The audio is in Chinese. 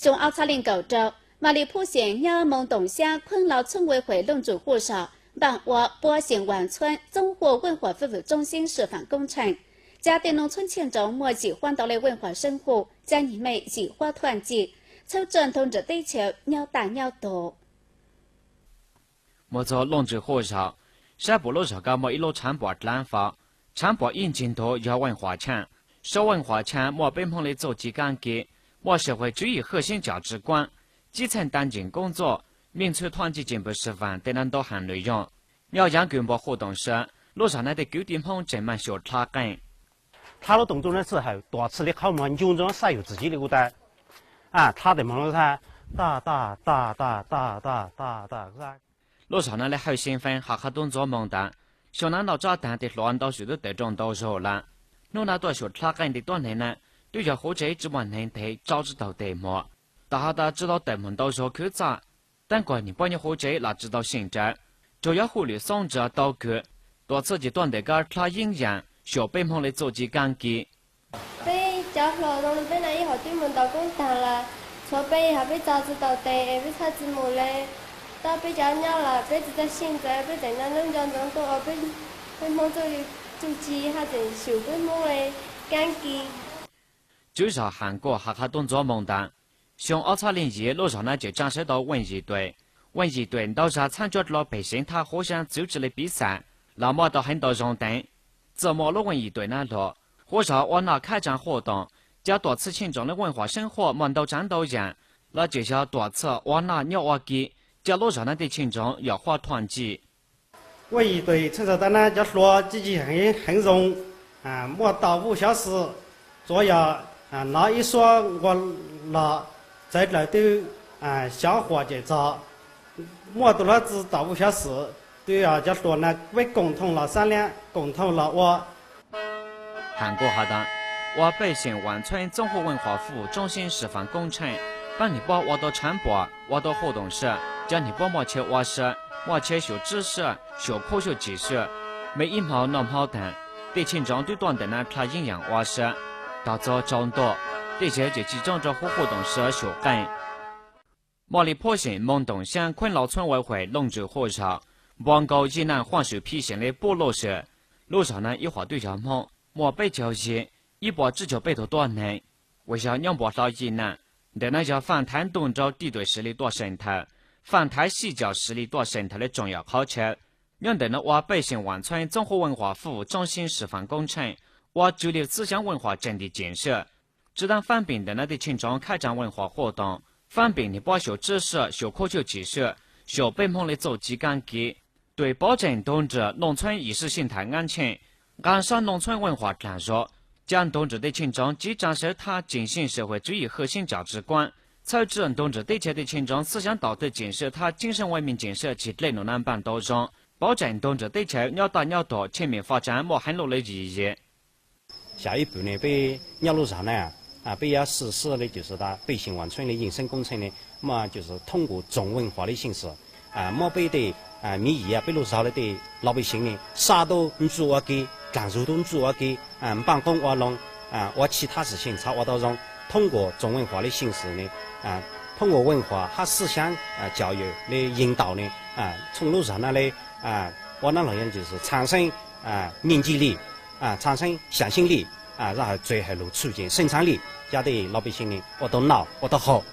熊奥草林狗州马里铺县鸟蒙东乡昆老村委会龙主户上办我波县湾村综合文化服务中心示范工程，家对农村群众莫喜欢到的文化生活，将你们喜欢团结，抽传统着地球鸟大鸟多。莫做龙主户上，山部路上个莫一路传播蓝法，传播引进多要文化强，说文化强莫本棚的做几干给。莫社会主义核心价值观、基层党建工作、民粹团结进步示范等等多项内容。要让规模活动时，路上来的九点棚正满小插根。他的动作的时候，多次的靠嘛，牛中撒有自己的舞台，啊，他的梦噻，哒哒哒哒哒哒哒哒噻。路上来的好兴奋，哈哈动作猛的，小男到炸弹的乱到水都得中到手了。弄那多小插根的锻炼呢？对着火车只往内地早知道得么，大家都知道得么到时候去咋？但管你把你火车那知道性质，就要忽略送着到去，多刺激断的个他营养，小本棚的做几干给。被交流动被那以后对门到工单了，错被还被早知道得，被查字幕嘞，到被交鸟了，被知道性质，被在那弄讲中多，被梦做做鸡还在小被梦嘞干给。就是韩国哈哈动作猛的，像奥草林一路上呢就展示到文艺队，文艺队到时参加了北新他互相组织的比赛，那么到很多荣登，怎么了文艺队呢了？或者往那开展活动，将多次群众的文化生活满到战斗样，那就叫多次往那鸟瓦给，将路上的群众要化团结。文艺队趁着在那就说积极很容啊，莫到5小时左右。啊，那一说我那在那都消化节奏，莫到了只到5小时，都要就说呢为共同了商量，共同了我。韩国哈的，我北县湾村综合文化服务中心示范工程，帮你把我的传播、我的活动时，将你把莫切瓦式、莫切学知识、学科学技术，每一毛那毛等，对群众对短的呢他营养瓦式。到做众多，这些就集中着活动时学根。马里坡县蒙东乡昆老村委会龙主户上，王高以南黄水陂县的部落时，路上呢一话对象猛，莫被交易，一把只叫被头短内。为啥两把老以南？但那叫反贪东州敌对势力多渗透，反贪洗教势力多渗透的重要考察。两等的我北县湾村综合文化服务中心示范工程。我主力思想文化阵地建设，只当反病的那的群众开展文化活动，反病的把学知识、学科学技术、学本棚的做基干给，对保证同志农村意识形态安全，安上农村文化传说，将同志的群众既展示他进行社会主义核心价值观，采取同志对切的群众思想道德建设他精神文明建设及内容难办当中，保证同志对切鸟大鸟多全面发展莫很多的意义。下一步呢，被鸟路上呢，被要实施的就是它北新湾村的延伸工程呢，么就是通过重文化的形式，莫被的民意被路上的老百姓呢，啥都唔做我给，干啥都唔做我给，办公我弄，我其他事情操我都让，通过重文化的形式呢，通过文化和思想教育的引导呢，从路上那里我那老人就是产生凝聚力。产生向心力然后最后促进生产力，家的老百姓呢，我都闹，我都好。